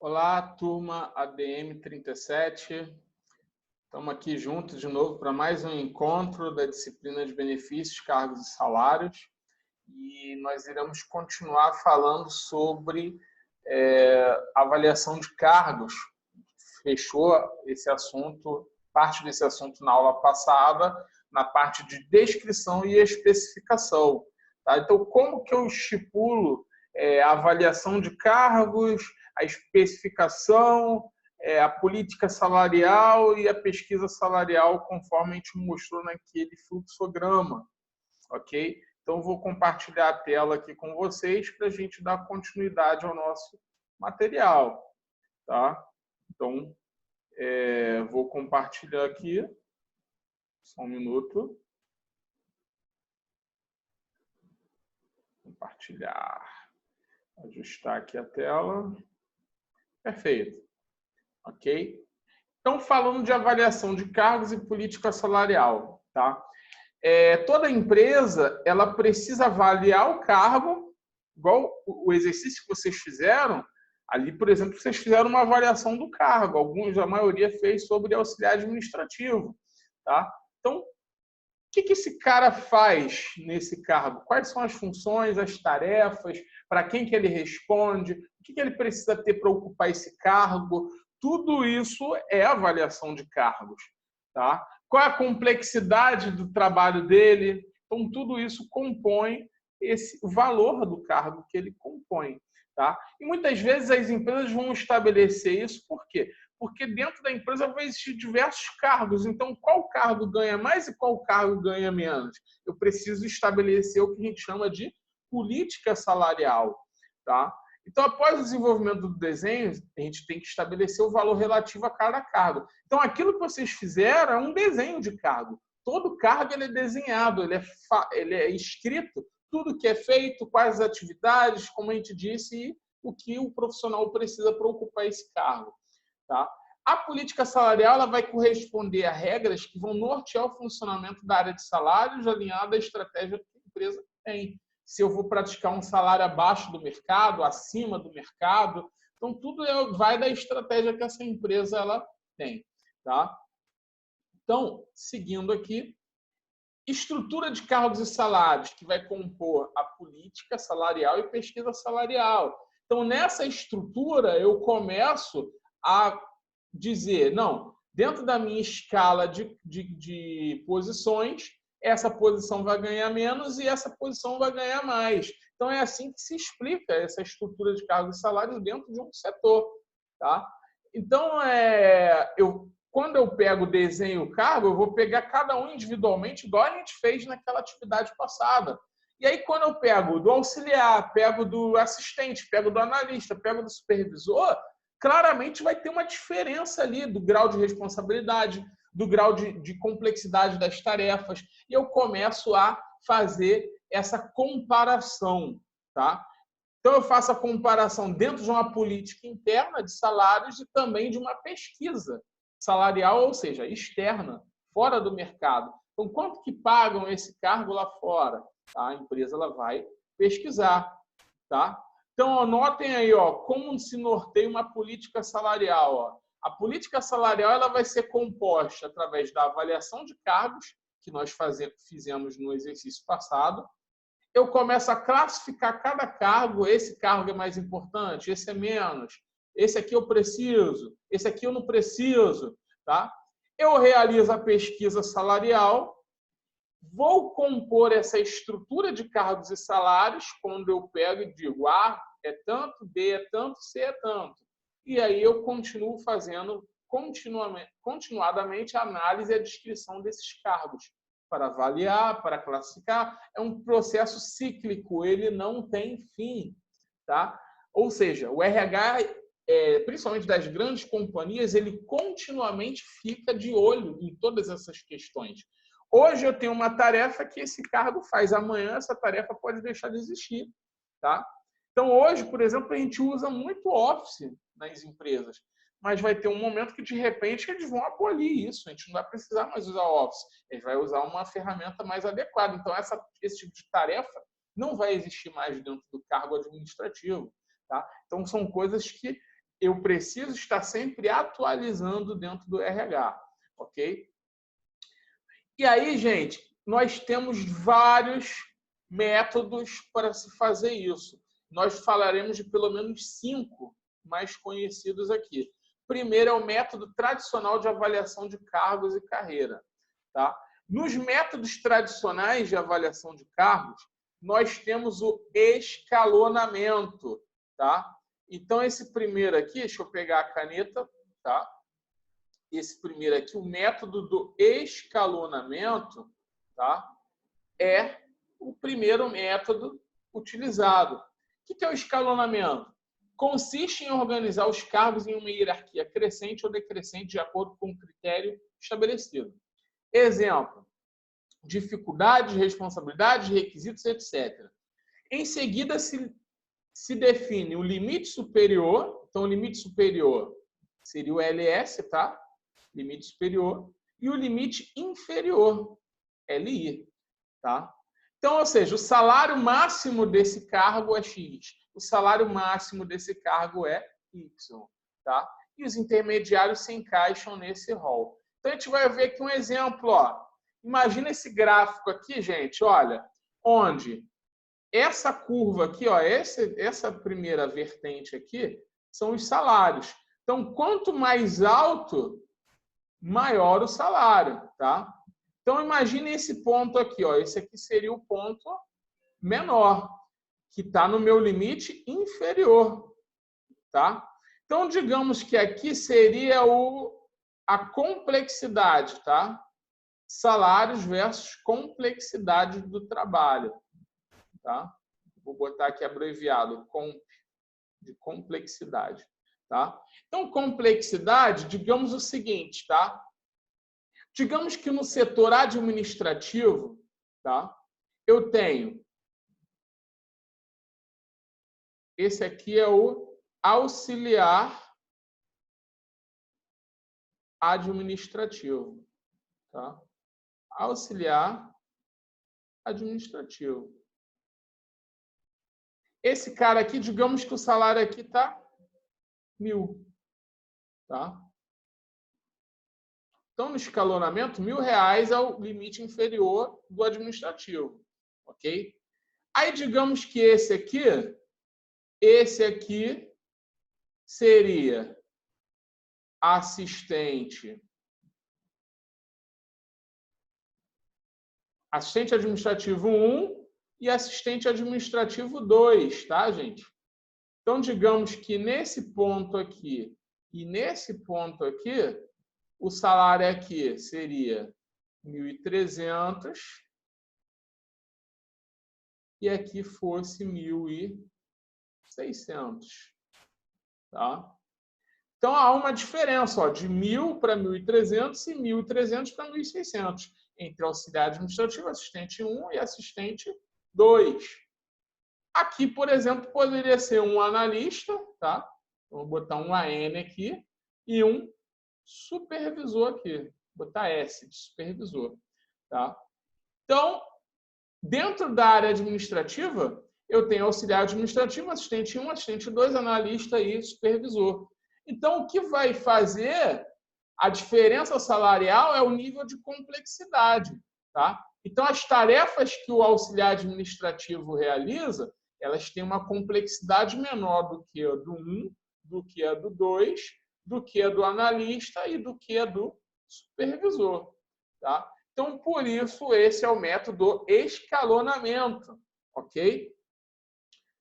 Olá, turma ADM 37. Estamos aqui juntos de novo para mais um encontro da disciplina de benefícios, cargos e salários. E nós iremos continuar falando sobre avaliação de cargos. Fechou esse assunto, parte desse assunto na aula passada, na parte de descrição e especificação. Tá? Então, como que eu estipulo a avaliação de cargos, a especificação, a política salarial e a pesquisa salarial, conforme a gente mostrou naquele fluxograma, ok? Então, vou compartilhar a tela aqui com vocês para a gente dar continuidade ao nosso material, tá? Então, vou compartilhar aqui, só um minuto. Compartilhar, ajustar aqui a tela. Perfeito. Ok? Então, falando de avaliação de cargos e política salarial, tá? Toda empresa, ela precisa avaliar o cargo, igual o exercício que vocês fizeram, ali, por exemplo, vocês fizeram uma avaliação do cargo, a maioria fez sobre auxiliar administrativo, tá? Então, o que esse cara faz nesse cargo? Quais são as funções, as tarefas, para quem que ele responde, o que ele precisa ter para ocupar esse cargo? Tudo isso é avaliação de cargos, tá? Qual é a complexidade do trabalho dele? Então, tudo isso compõe o valor do cargo que ele compõe, tá? E muitas vezes as empresas vão estabelecer isso, por quê? Porque dentro da empresa vai existir diversos cargos. Então, qual cargo ganha mais e qual cargo ganha menos? Eu preciso estabelecer o que a gente chama de política salarial, tá? Então, após o desenvolvimento do desenho, a gente tem que estabelecer o valor relativo a cada cargo. Então, aquilo que vocês fizeram é um desenho de cargo. Todo cargo ele é desenhado, ele é escrito, tudo que é feito, quais as atividades, como a gente disse, e o que o profissional precisa para ocupar esse cargo. Tá? A política salarial ela vai corresponder a regras que vão nortear o funcionamento da área de salários alinhada à estratégia que a empresa tem. Se eu vou praticar um salário abaixo do mercado, acima do mercado, então tudo vai da estratégia que essa empresa ela tem. Tá? Então, seguindo aqui, estrutura de cargos e salários, que vai compor a política salarial e pesquisa salarial. Então, nessa estrutura, eu começo a dizer, não, dentro da minha escala de posições, essa posição vai ganhar menos e essa posição vai ganhar mais. Então, é assim que se explica essa estrutura de cargos e salários dentro de um setor. Tá? Então, quando eu pego o desenho e o cargo, eu vou pegar cada um individualmente, igual a gente fez naquela atividade passada. E aí, quando eu pego do auxiliar, pego do assistente, pego do analista, pego do supervisor, claramente vai ter uma diferença ali do grau de responsabilidade, do grau de complexidade das tarefas. E eu começo a fazer essa comparação, tá? Então, eu faço a comparação dentro de uma política interna de salários e também de uma pesquisa salarial, ou seja, externa, fora do mercado. Então, quanto que pagam esse cargo lá fora? Tá? A empresa ela vai pesquisar. Tá? Então, anotem aí como se norteia uma política salarial. A política salarial ela vai ser composta através da avaliação de cargos, que nós fizemos no exercício passado. Eu começo a classificar cada cargo, esse cargo é mais importante, esse é menos, esse aqui eu preciso, esse aqui eu não preciso. Tá? Eu realizo a pesquisa salarial, vou compor essa estrutura de cargos e salários, quando eu pego e digo A é tanto, B é tanto, C é tanto. E aí eu continuo fazendo continuadamente a análise e a descrição desses cargos, para avaliar, para classificar. É um processo cíclico, ele não tem fim. Tá? Ou seja, o RH, principalmente das grandes companhias, ele continuamente fica de olho em todas essas questões. Hoje eu tenho uma tarefa que esse cargo faz, amanhã essa tarefa pode deixar de existir. Tá? Então, hoje, por exemplo, a gente usa muito Office nas empresas, mas vai ter um momento que, de repente, eles vão abolir isso. A gente não vai precisar mais usar Office. A gente vai usar uma ferramenta mais adequada. Então, esse tipo de tarefa não vai existir mais dentro do cargo administrativo. Tá? Então, são coisas que eu preciso estar sempre atualizando dentro do RH, ok? E aí, gente, nós temos vários métodos para se fazer isso. Nós falaremos de pelo menos 5 mais conhecidos aqui. Primeiro é o método tradicional de avaliação de cargos e carreira. Tá? Nos métodos tradicionais de avaliação de cargos, nós temos o escalonamento. Tá? Então, esse primeiro aqui, deixa eu pegar a caneta, tá? Esse primeiro aqui, o método do escalonamento, tá? É o primeiro método utilizado. O que é o escalonamento? Consiste em organizar os cargos em uma hierarquia crescente ou decrescente de acordo com o critério estabelecido. Exemplo: dificuldades, responsabilidades, requisitos, etc. Em seguida, se define o limite superior. Então, o limite superior seria o LS, tá? Limite superior. E o limite inferior, LI, tá? Então, ou seja, o salário máximo desse cargo é X. O salário máximo desse cargo é Y, tá? E os intermediários se encaixam nesse rol. Então, a gente vai ver aqui um exemplo, ó. Imagina esse gráfico aqui, gente, olha, onde essa curva aqui, ó, essa primeira vertente aqui, são os salários. Então, quanto mais alto, maior o salário, tá? Então, imagine esse ponto aqui, ó. Esse aqui seria o ponto menor, que está no meu limite inferior, tá? Então, digamos que aqui seria a complexidade, tá? Salários versus complexidade do trabalho, tá? Vou botar aqui abreviado, de complexidade, tá? Então, complexidade, digamos o seguinte, tá? Digamos que no setor administrativo, tá? Eu tenho... Esse aqui é o auxiliar administrativo, tá? Auxiliar administrativo. Esse cara aqui, digamos que o salário aqui está 1.000, tá? Então, no escalonamento, R$1.000 é o limite inferior do administrativo, ok? Aí, digamos que esse aqui seria assistente administrativo 1 e assistente administrativo 2, tá, gente? Então, digamos que nesse ponto aqui e nesse ponto aqui, o salário aqui seria 1.300 e aqui fosse 1.600, tá? Então, há uma diferença, ó, de 1.000 para 1.300 e 1.300 para 1.600, entre auxiliar administrativo, assistente 1 e assistente 2. Aqui, por exemplo, poderia ser um analista, tá? Vou botar um AN aqui, e um supervisor aqui. Vou botar S de supervisor, tá? Então, dentro da área administrativa, eu tenho auxiliar administrativo, assistente 1, assistente 2, analista e supervisor. Então, o que vai fazer a diferença salarial é o nível de complexidade, tá? Então, as tarefas que o auxiliar administrativo realiza, elas têm uma complexidade menor do que a do 1, do que a do 2, do que a do analista e do que a do supervisor, tá? Então, por isso, esse é o método escalonamento, ok?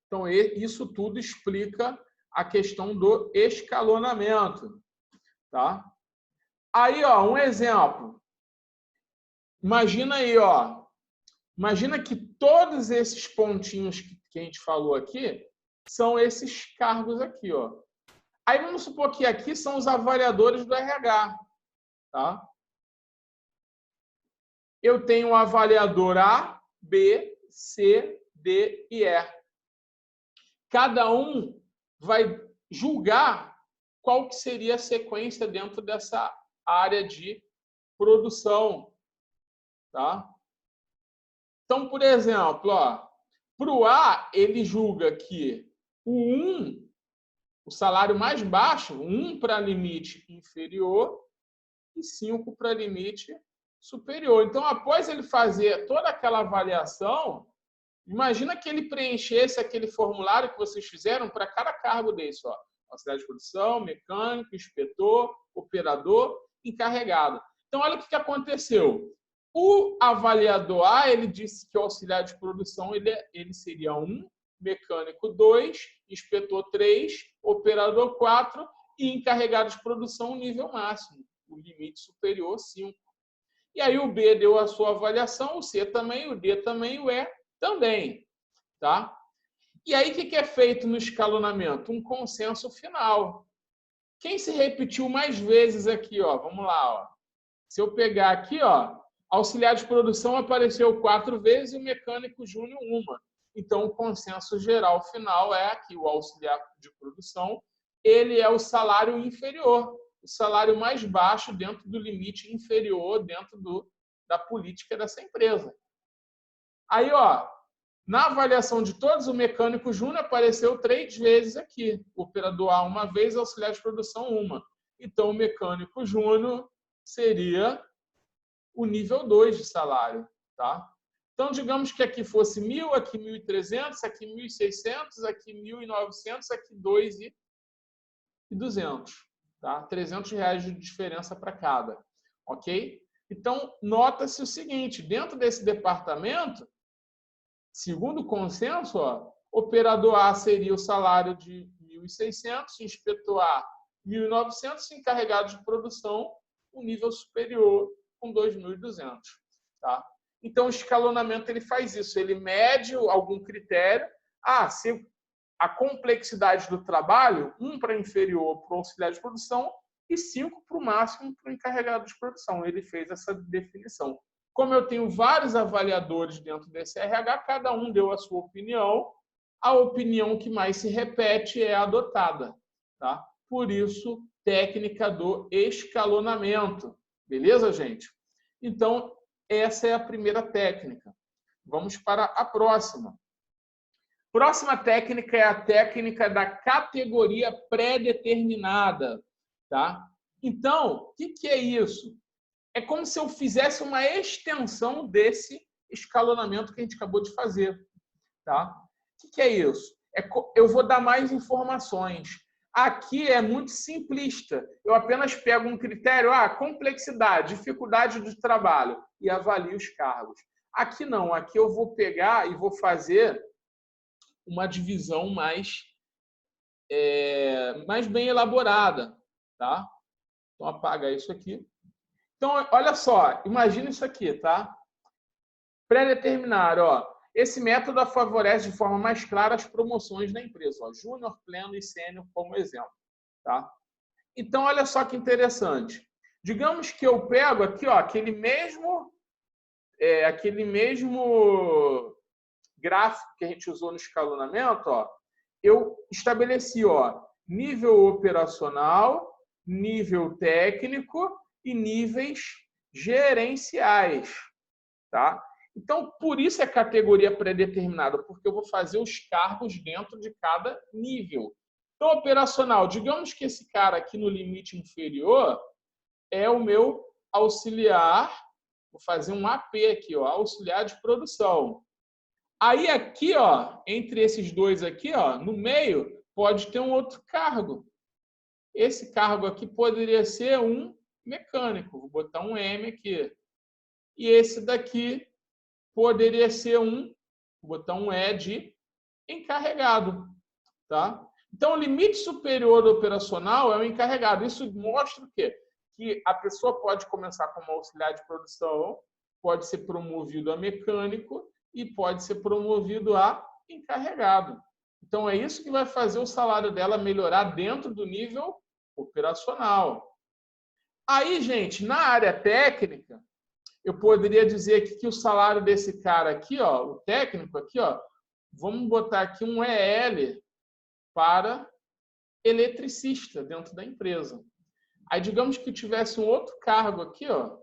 Então, isso tudo explica a questão do escalonamento, tá? Aí, ó, um exemplo. Imagina aí, ó. Imagina que todos esses pontinhos que a gente falou aqui são esses cargos aqui, ó. Aí vamos supor que aqui são os avaliadores do RH, tá? Eu tenho o avaliador A, B, C, D e E. Cada um vai julgar qual que seria a sequência dentro dessa área de produção, tá? Então, por exemplo, para o A, ele julga que o 1 o salário mais baixo, 1 para limite inferior e 5 para limite superior. Então, após ele fazer toda aquela avaliação, imagina que ele preenchesse aquele formulário que vocês fizeram para cada cargo desse, ó. Auxiliar de produção, mecânico, inspetor, operador, encarregado. Então, olha o que aconteceu. O avaliador A, ele disse que o auxiliar de produção ele seria 1, mecânico 2, inspetor 3, operador 4 e encarregado de produção nível máximo, o limite superior 5. E aí o B deu a sua avaliação, o C também, o D também, o E também, tá? E aí o que é feito no escalonamento? Um consenso final. Quem se repetiu mais vezes aqui, ó? Vamos lá, ó. Se eu pegar aqui, ó, auxiliar de produção apareceu 4 vezes e o mecânico júnior 1. Então, o consenso geral final é que o auxiliar de produção ele é o salário inferior, o salário mais baixo dentro do limite inferior dentro da política dessa empresa. Aí, ó, na avaliação de todos, o mecânico júnior apareceu 3 vezes aqui. O operador A 1 vez, auxiliar de produção 1. Então, o mecânico júnior seria o nível 2 de salário, tá? Então, digamos que aqui fosse 1.000, aqui 1.300, aqui 1.600, aqui 1.900, aqui 2.200, tá? R$300 de diferença para cada, ok? Então, nota-se o seguinte, dentro desse departamento, segundo o consenso, ó, operador A seria o salário de 1.600, inspetor A 1.900, encarregado de produção, um nível superior com 2.200. Tá? Então, o escalonamento ele faz isso, ele mede algum critério. Se a complexidade do trabalho, 1 para inferior para o auxiliar de produção e 5 para o máximo para o encarregado de produção. Ele fez essa definição. Como eu tenho vários avaliadores dentro desse RH, cada um deu a sua opinião. A opinião que mais se repete é adotada. Tá? Por isso, técnica do escalonamento. Beleza, gente? Então, essa é a primeira técnica. Vamos para a próxima. Próxima técnica é a técnica da categoria pré-determinada. Tá? Então, o que é isso? É como se eu fizesse uma extensão desse escalonamento que a gente acabou de fazer. Tá? O que é isso? Eu vou dar mais informações. Aqui é muito simplista. Eu apenas pego um critério, complexidade, dificuldade de trabalho, e avalio os cargos. Aqui não. Aqui eu vou pegar e vou fazer uma divisão mais bem elaborada. Tá? Então, apaga isso aqui. Então, olha só, imagina isso aqui, tá? Pré-determinar, ó. Esse método favorece de forma mais clara as promoções da empresa, ó, júnior, pleno e sênior como exemplo, tá? Então, olha só que interessante. Digamos que eu pego aqui, ó, aquele mesmo gráfico que a gente usou no escalonamento, ó, eu estabeleci, ó, nível operacional, nível técnico e níveis gerenciais, tá? Então, por isso é categoria pré-determinada, porque eu vou fazer os cargos dentro de cada nível. Então, operacional, digamos que esse cara aqui no limite inferior é o meu auxiliar, vou fazer um AP aqui, ó, auxiliar de produção. Aí aqui, ó, entre esses dois aqui, ó, no meio, pode ter um outro cargo. Esse cargo aqui poderia ser um mecânico. Vou botar um M aqui. E esse daqui poderia ser vou botar um E de encarregado. Tá? Então, o limite superior do operacional é o encarregado. Isso mostra o quê? Que a pessoa pode começar como auxiliar de produção, pode ser promovido a mecânico e pode ser promovido a encarregado. Então, é isso que vai fazer o salário dela melhorar dentro do nível operacional. Aí, gente, na área técnica, eu poderia dizer aqui que o salário desse cara aqui, ó, o técnico aqui, ó, vamos botar aqui um EL para eletricista dentro da empresa. Aí, digamos que tivesse um outro cargo aqui, ó.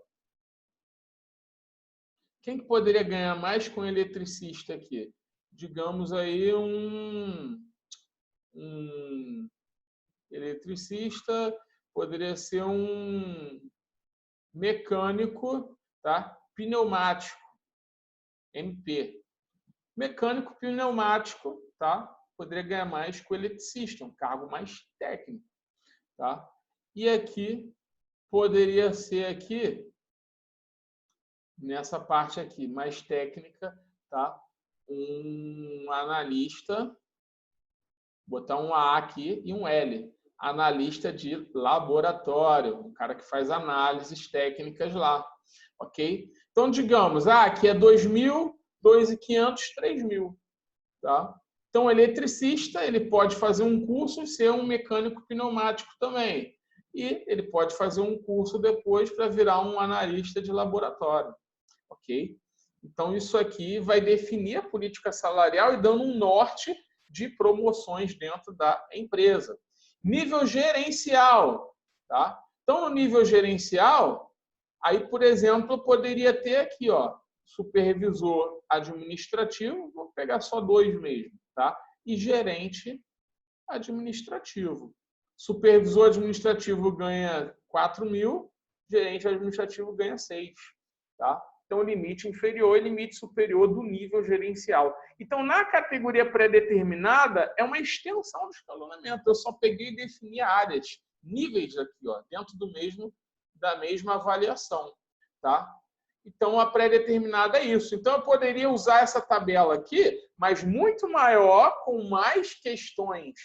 Quem que poderia ganhar mais com eletricista aqui? Digamos aí eletricista, poderia ser um mecânico, tá? Pneumático, MP. Mecânico pneumático, tá? Poderia ganhar mais que o eletricista, um cargo mais técnico, tá? E aqui poderia ser aqui nessa parte aqui mais técnica, tá? Um analista, botar um A aqui e um L, analista de laboratório, um cara que faz análises técnicas lá, ok? Então, digamos, aqui é 2.000, 2.500, 3.000, tá? Então, o eletricista, ele pode fazer um curso e ser um mecânico pneumático também. E ele pode fazer um curso depois para virar um analista de laboratório, ok? Então, isso aqui vai definir a política salarial e dando um norte de promoções dentro da empresa. Nível gerencial, tá? Então, no nível gerencial, aí, por exemplo, poderia ter aqui, ó, supervisor administrativo, vou pegar só 2 mesmo, tá? E gerente administrativo. Supervisor administrativo ganha 4.000, gerente administrativo ganha 6, tá? Então, limite inferior e limite superior do nível gerencial. Então, na categoria pré-determinada, é uma extensão do escalonamento. Eu só peguei e defini áreas, níveis aqui, ó, dentro da mesma avaliação, tá? Então, a pré-determinada é isso. Então, eu poderia usar essa tabela aqui, mas muito maior, com mais questões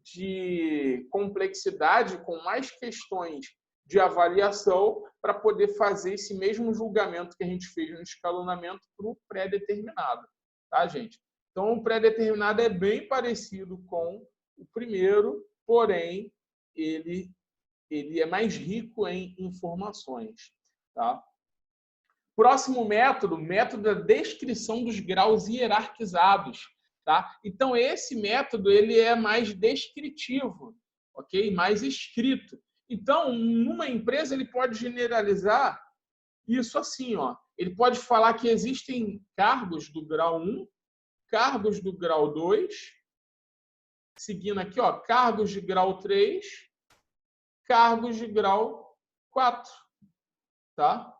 de complexidade, com mais questões de avaliação, para poder fazer esse mesmo julgamento que a gente fez no escalonamento para o pré-determinado. Tá, gente? Então, o pré-determinado é bem parecido com o primeiro, porém, ele é mais rico em informações. Tá? Próximo método, método da descrição dos graus hierarquizados. Tá? Então, esse método ele é mais descritivo, ok? Mais escrito. Então, numa empresa, ele pode generalizar isso assim, ó. Ele pode falar que existem cargos do grau 1, cargos do grau 2, seguindo aqui, ó, cargos de grau 3, cargos de grau 4, tá?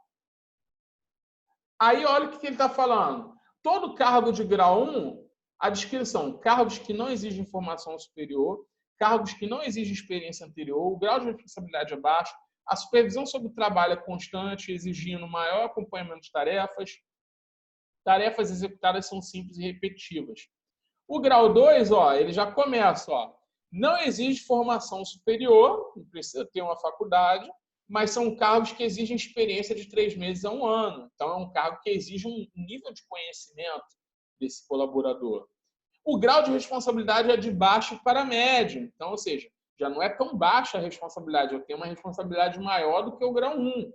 Aí, olha o que ele está falando. Todo cargo de grau 1, a descrição, cargos que não exigem formação superior, cargos que não exigem experiência anterior, o grau de responsabilidade é baixo, a supervisão sobre o trabalho é constante, exigindo maior acompanhamento de tarefas. Tarefas executadas são simples e repetitivas. O grau 2, ó, ele já começa, ó, não exige formação superior, não precisa ter uma faculdade, mas são cargos que exigem experiência de 3 meses a 1 ano. Então, é um cargo que exige um nível de conhecimento desse colaborador. O grau de responsabilidade é de baixo para médio. Então, ou seja, já não é tão baixa a responsabilidade, eu tenho uma responsabilidade maior do que o grau 1.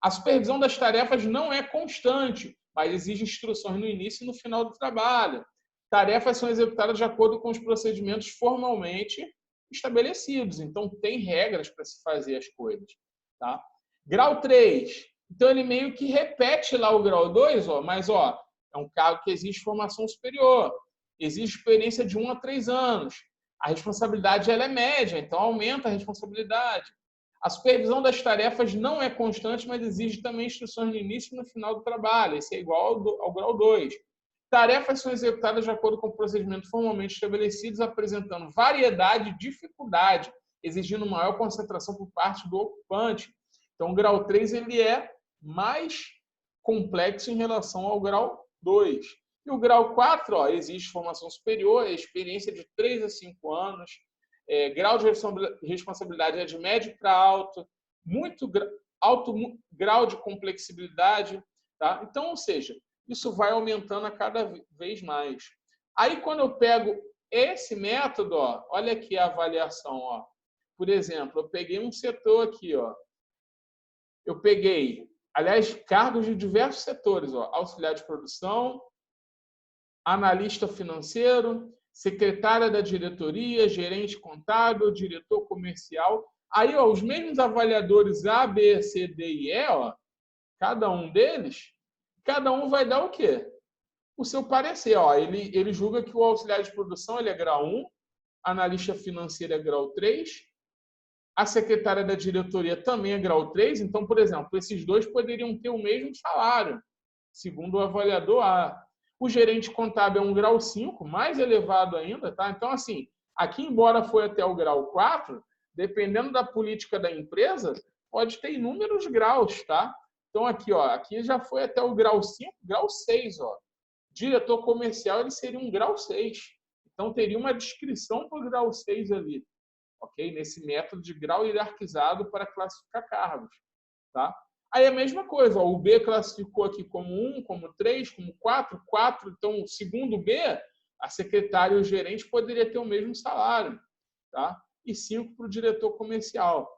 A supervisão das tarefas não é constante, mas exige instruções no início e no final do trabalho. Tarefas são executadas de acordo com os procedimentos formalmente estabelecidos. Então, tem regras para se fazer as coisas. Tá? Grau 3. Então, ele meio que repete lá o grau 2, ó, mas ó, é um cargo que exige formação superior. Exige experiência de 1 a 3 anos. A responsabilidade ela é média, então aumenta a responsabilidade. A supervisão das tarefas não é constante, mas exige também instruções no início e no final do trabalho. Esse é igual ao grau 2. Tarefas são executadas de acordo com procedimentos formalmente estabelecidos, apresentando variedade e dificuldade, exigindo maior concentração por parte do ocupante. Então, o grau 3 ele é mais complexo em relação ao grau 2. E o grau 4 ó, exige formação superior, experiência de 3 a 5 anos, grau de responsabilidade é de médio para alto, alto grau de complexibilidade. Tá? Então, ou seja, isso vai aumentando a cada vez mais. Aí, quando eu pego esse método, ó, olha aqui a avaliação. Ó. Por exemplo, eu peguei um setor aqui. Ó. Eu peguei, aliás, cargos de diversos setores. Ó, auxiliar de produção, analista financeiro, secretária da diretoria, gerente contábil, diretor comercial. Aí, ó, os mesmos avaliadores A, B, C, D e E, ó, cada um deles, cada um vai dar o quê? O seu parecer. Ó, ele julga que o auxiliar de produção ele é grau 1, analista financeiro é grau 3, A secretária da diretoria também é grau 3, então, por exemplo, esses dois poderiam ter o mesmo salário, segundo o avaliador A. O gerente contábil é um grau 5, mais elevado ainda, tá? Então, assim, aqui, embora foi até o grau 4, dependendo da política da empresa, pode ter inúmeros graus, tá? Então, aqui, ó, aqui já foi até o grau 5, grau 6, ó. Diretor comercial, ele seria um grau 6. Então, teria uma descrição para o grau 6 ali, ok? Nesse método de grau hierarquizado para classificar cargos, tá? Aí a mesma coisa, ó, o B classificou aqui como 1, como 3, como 4, 4. Então, segundo o B, a secretária e o gerente poderia ter o mesmo salário, tá? E 5 para o diretor comercial.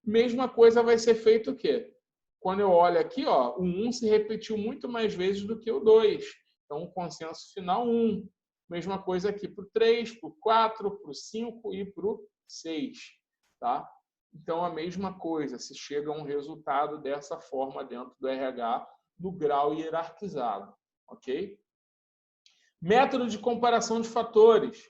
Mesma coisa vai ser feito o quê? Quando eu olho aqui, ó, o 1 se repetiu muito mais vezes do que o 2. Então, o consenso final 1. Mesma coisa aqui para o 3, para o 4, para o 5 e para o 6. Tá? Então, a mesma coisa, se chega a um resultado dessa forma dentro do RH, no grau hierarquizado. Ok? Método de comparação de fatores.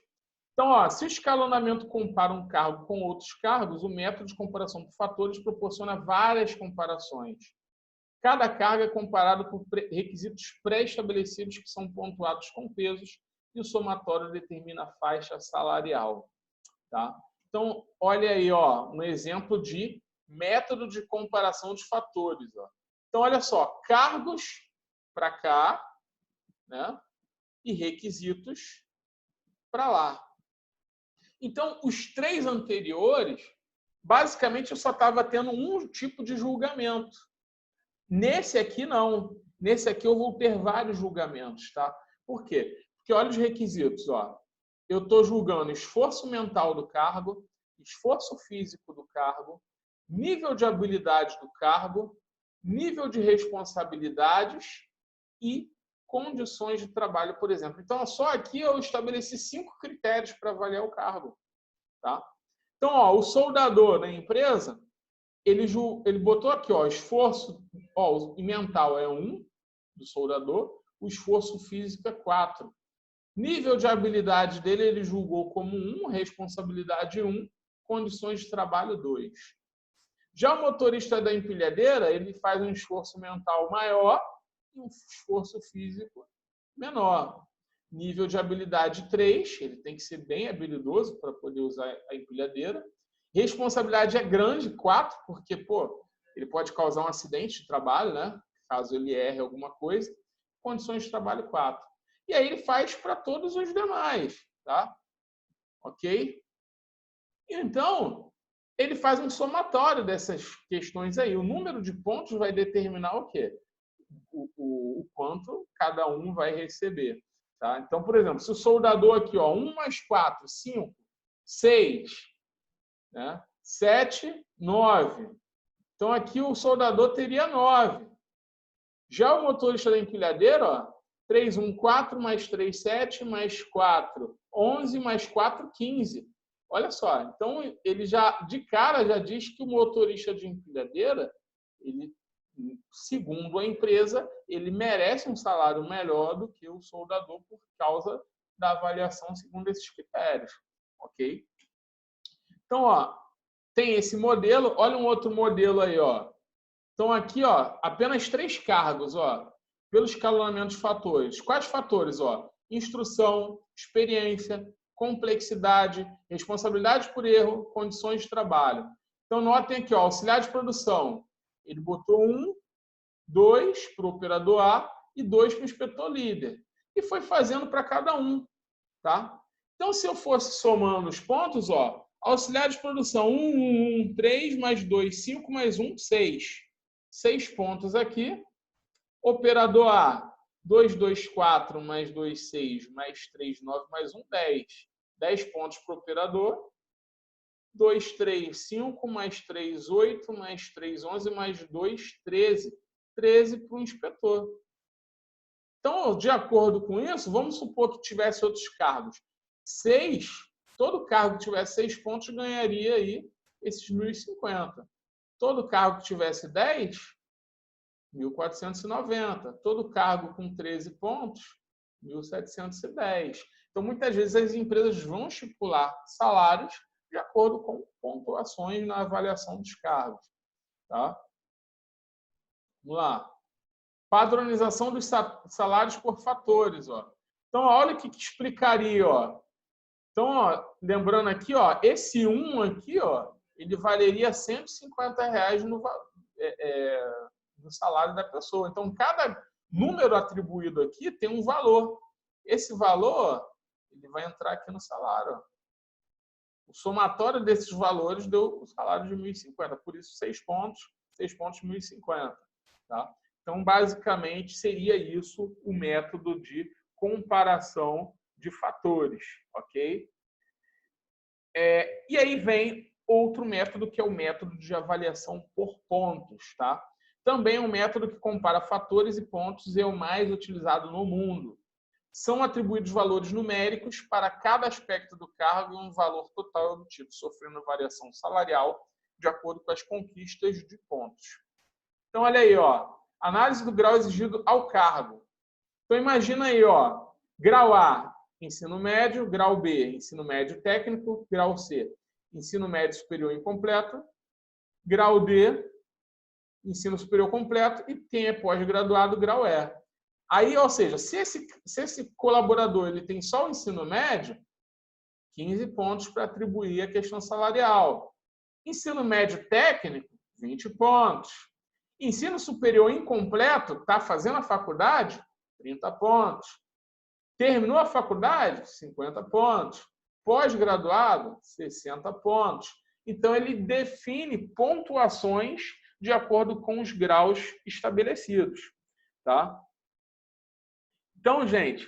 Então, ó, se o escalonamento compara um cargo com outros cargos, o método de comparação por fatores proporciona várias comparações. Cada cargo é comparado por requisitos pré-estabelecidos que são pontuados com pesos e o somatório determina a faixa salarial. Tá? Então, olha aí, ó, um exemplo de método de comparação de fatores. Ó. Então, olha só, cargos para cá, né? E requisitos para lá. Então, os três anteriores, basicamente, eu só estava tendo um tipo de julgamento. Nesse aqui, não. Nesse aqui, eu vou ter vários julgamentos. Tá? Por quê? Porque olha os requisitos. Ó. Eu estou julgando esforço mental do cargo, esforço físico do cargo, nível de habilidade do cargo, nível de responsabilidades e condições de trabalho, por exemplo. Então, só aqui eu estabeleci 5 critérios para avaliar o cargo. Tá? Então, ó, o soldador da empresa, ele botou aqui, ó, esforço mental é 1 do soldador, o esforço físico é 4. Nível de habilidade dele, ele julgou como 1, responsabilidade 1, condições de trabalho 2. Já o motorista da empilhadeira, ele faz um esforço mental maior e um esforço físico menor. Nível de habilidade 3, ele tem que ser bem habilidoso para poder usar a empilhadeira. Responsabilidade é grande, 4, porque ele pode causar um acidente de trabalho, né? Caso ele erre alguma coisa. Condições de trabalho 4. E aí ele faz para todos os demais, tá? Ok? Então, ele faz um somatório dessas questões aí. O número de pontos vai determinar o quê? O quanto cada um vai receber. Tá? Então, por exemplo, se o soldador aqui, ó, 1 mais 4, 5, 6, né? 7, 9. Então, aqui o soldador teria 9. Já o motorista da empilhadeira, ó, 3, 1, 4, mais 3, 7, mais 4, 11, mais 4, 15. Olha só, então ele já, de cara, já diz que o motorista de empilhadeira, ele, segundo a empresa, ele merece um salário melhor do que o soldador por causa da avaliação segundo esses critérios. Ok? Então, ó, tem esse modelo. Olha um outro modelo aí, ó. Então, aqui, ó, apenas 3 cargos, ó, pelo escalonamento de fatores. Quais fatores? Ó? Instrução, experiência, complexidade, responsabilidade por erro, condições de trabalho. Então, notem aqui, ó, auxiliar de produção. Ele botou 1, 2 para o operador A e 2 para o inspetor líder. E foi fazendo para cada um. Tá? Então, se eu fosse somando os pontos, ó, auxiliar de produção 1, 1, 3, mais 2, 5, mais 1, 6. 6 pontos aqui. Operador A, 2, 2, 4, mais 2, 6, mais 3, 9, mais 1, 10. 10 pontos para o operador. 2, 3, 5, mais 3, 8, mais 3, 11, mais 2, 13. 13 para o inspetor. Então, de acordo com isso, vamos supor que tivesse outros cargos. 6, todo cargo que tivesse 6 pontos ganharia aí esses 1.050. Todo cargo que tivesse 10, 1.490. Todo cargo com 13 pontos, 1.710. Então, muitas vezes as empresas vão estipular salários de acordo com pontuações na avaliação dos cargos. Tá? Vamos lá. Padronização dos salários por fatores. Ó. Então, olha o que explicaria. Ó. Então, ó, lembrando aqui, ó, esse 1 aqui, ó, ele valeria R$ 150 no salário da pessoa. Então, cada número atribuído aqui tem um valor. Esse valor, ele vai entrar aqui no salário. Ó. O somatório desses valores deu o salário de 1.050. Por isso, 6 pontos, 1.050. Tá? Então, basicamente, seria isso o método de comparação de fatores, ok? E aí vem outro método, que é o método de avaliação por pontos, tá? Também é um método que compara fatores e pontos e é o mais utilizado no mundo. São atribuídos valores numéricos para cada aspecto do cargo e um valor total obtido, sofrendo variação salarial de acordo com as conquistas de pontos. Então, olha aí, ó, análise do grau exigido ao cargo. Então, imagina aí, ó, grau A, ensino médio, grau B, ensino médio técnico, grau C, ensino médio superior incompleto, grau D, ensino superior completo e quem é pós-graduado, grau E. Aí, ou seja, se esse colaborador ele tem só o ensino médio, 15 pontos para atribuir a questão salarial. Ensino médio técnico, 20 pontos. Ensino superior incompleto, está fazendo a faculdade, 30 pontos. Terminou a faculdade, 50 pontos. Pós-graduado, 60 pontos. Então, ele define pontuações de acordo com os graus estabelecidos. Tá? Então, gente,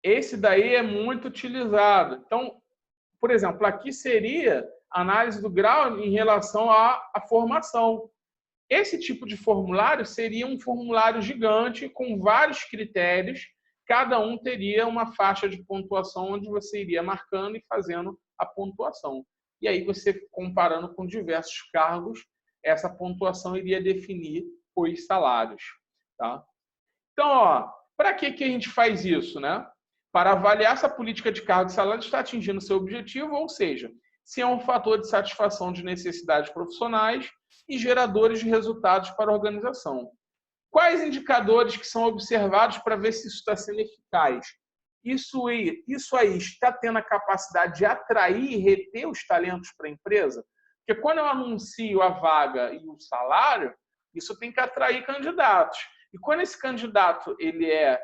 esse daí é muito utilizado. Então, por exemplo, aqui seria análise do grau em relação à formação. Esse tipo de formulário seria um formulário gigante com vários critérios. Cada um teria uma faixa de pontuação onde você iria marcando e fazendo a pontuação. E aí você, comparando com diversos cargos, essa pontuação iria definir os salários. Tá? Então, ó, para que a gente faz isso? Né? Para avaliar se a política de cargo e salário está atingindo seu objetivo, ou seja, se é um fator de satisfação de necessidades profissionais e geradores de resultados para a organização. Quais indicadores que são observados para ver se isso está sendo eficaz? Isso aí está tendo a capacidade de atrair e reter os talentos para a empresa? Porque quando eu anuncio a vaga e o salário, isso tem que atrair candidatos. E quando esse candidato ele é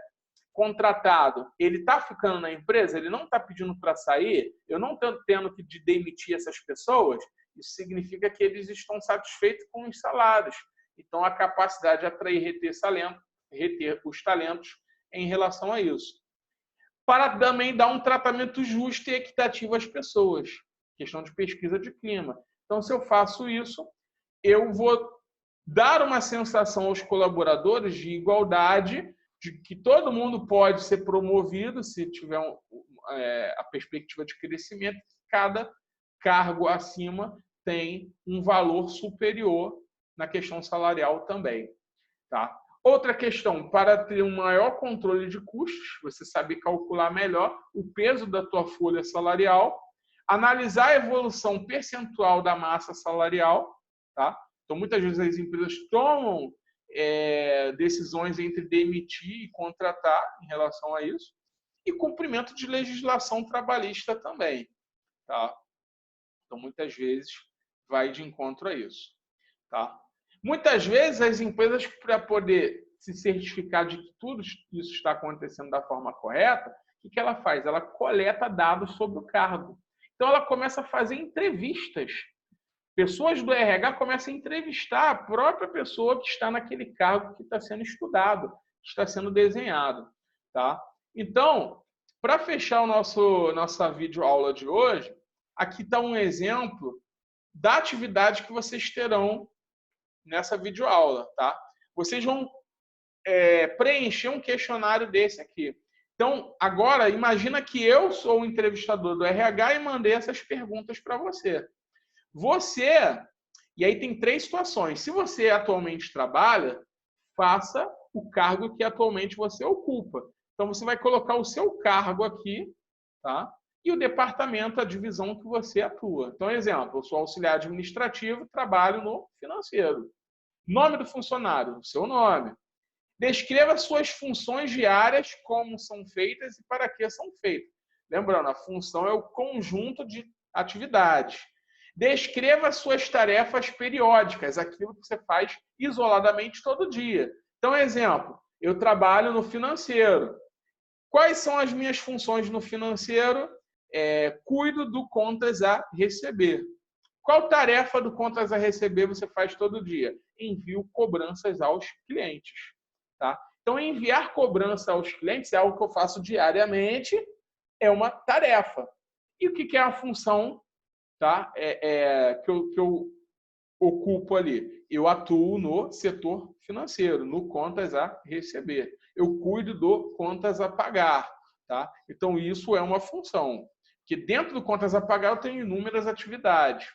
contratado, ele está ficando na empresa, ele não está pedindo para sair, eu não estou tendo que demitir essas pessoas, isso significa que eles estão satisfeitos com os salários. Então, a capacidade de atrair e reter os talentos em relação a isso. Para também dar um tratamento justo e equitativo às pessoas. Questão de pesquisa de clima. Então, se eu faço isso, eu vou dar uma sensação aos colaboradores de igualdade, de que todo mundo pode ser promovido se tiver a perspectiva de crescimento. Cada cargo acima tem um valor superior na questão salarial também. Tá? Outra questão, para ter um maior controle de custos, você saber calcular melhor o peso da tua folha salarial, analisar a evolução percentual da massa salarial. Tá? Então, muitas vezes as empresas tomam decisões entre demitir e contratar em relação a isso, e cumprimento de legislação trabalhista também. Tá? Então, muitas vezes, vai de encontro a isso. Tá? Muitas vezes, as empresas, para poder se certificar de que tudo isso está acontecendo da forma correta, o que ela faz? Ela coleta dados sobre o cargo. Então, ela começa a fazer entrevistas. Pessoas do RH começam a entrevistar a própria pessoa que está naquele cargo que está sendo estudado, que está sendo desenhado. Tá? Então, para fechar nossa videoaula de hoje, aqui está um exemplo da atividade que vocês terão nessa videoaula. Tá? Vocês vão preencher um questionário desse aqui. Então, agora, imagina que eu sou o entrevistador do RH e mandei essas perguntas para você. E aí tem 3 situações. Se você atualmente trabalha, faça o cargo que atualmente você ocupa. Então, você vai colocar o seu cargo aqui, tá? e o departamento, a divisão que você atua. Então, exemplo, eu sou auxiliar administrativo, trabalho no financeiro. Nome do funcionário, seu nome. Descreva suas funções diárias, como são feitas e para que são feitas. Lembrando, a função é o conjunto de atividades. Descreva suas tarefas periódicas, aquilo que você faz isoladamente todo dia. Então, exemplo, eu trabalho no financeiro. Quais são as minhas funções no financeiro? Cuido do contas a receber. Qual tarefa do contas a receber você faz todo dia? Envio cobranças aos clientes. Tá? Então, enviar cobrança aos clientes é algo que eu faço diariamente, é uma tarefa. E o que é a função, tá? Que eu ocupo ali? Eu atuo no setor financeiro, no contas a receber. Eu cuido do contas a pagar. Tá? Então, isso é uma função. Que dentro do contas a pagar eu tenho inúmeras atividades.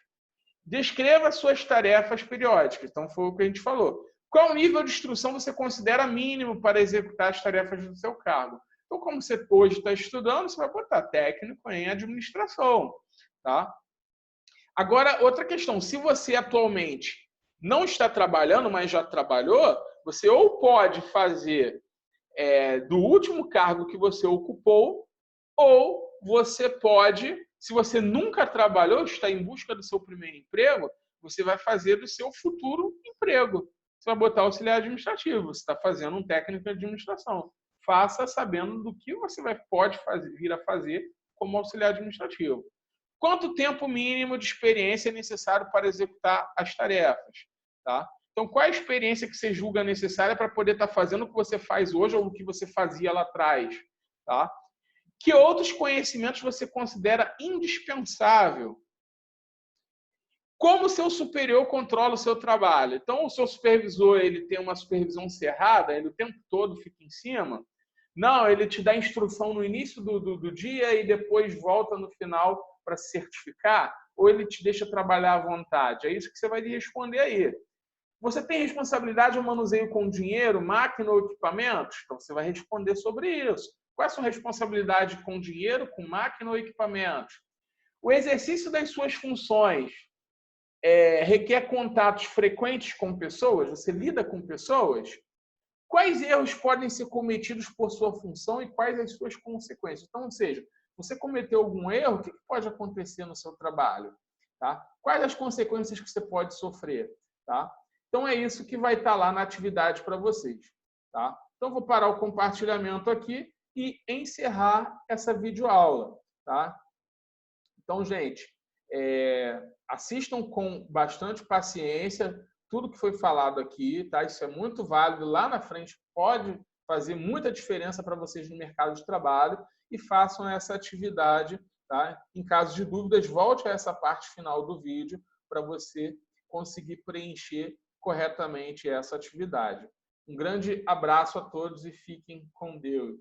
Descreva suas tarefas periódicas. Então, foi o que a gente falou. Qual nível de instrução você considera mínimo para executar as tarefas do seu cargo? Então, como você hoje está estudando, você vai botar técnico em administração. Tá? Agora, outra questão. Se você atualmente não está trabalhando, mas já trabalhou, você ou pode fazer do último cargo que você ocupou, ou você pode, se você nunca trabalhou, está em busca do seu primeiro emprego, você vai fazer do seu futuro emprego. Você vai botar auxiliar administrativo, você está fazendo um técnico de administração. Faça sabendo do que você pode vir a fazer como auxiliar administrativo. Quanto tempo mínimo de experiência é necessário para executar as tarefas? Tá? Então, qual é a experiência que você julga necessária para poder estar fazendo o que você faz hoje ou o que você fazia lá atrás? Tá? Que outros conhecimentos você considera indispensável? Como o seu superior controla o seu trabalho? Então, o seu supervisor ele tem uma supervisão cerrada, ele o tempo todo fica em cima? Não, ele te dá instrução no início do dia e depois volta no final para se certificar? Ou ele te deixa trabalhar à vontade? É isso que você vai responder aí. Você tem responsabilidade no manuseio com dinheiro, máquina ou equipamentos? Então, você vai responder sobre isso. Qual é a sua responsabilidade com dinheiro, com máquina ou equipamentos? O exercício das suas funções requer contatos frequentes com pessoas? Você lida com pessoas? Quais erros podem ser cometidos por sua função e quais as suas consequências? Então, ou seja, você cometeu algum erro, o que pode acontecer no seu trabalho? Tá? Quais as consequências que você pode sofrer? Tá? Então, é isso que vai estar lá na atividade para vocês. Tá? Então, vou parar o compartilhamento aqui e encerrar essa videoaula. Tá? Então, gente, assistam com bastante paciência tudo que foi falado aqui. Tá? Isso é muito válido. Lá na frente pode fazer muita diferença para vocês no mercado de trabalho e façam essa atividade. Tá? Em caso de dúvidas, volte a essa parte final do vídeo para você conseguir preencher corretamente essa atividade. Um grande abraço a todos e fiquem com Deus.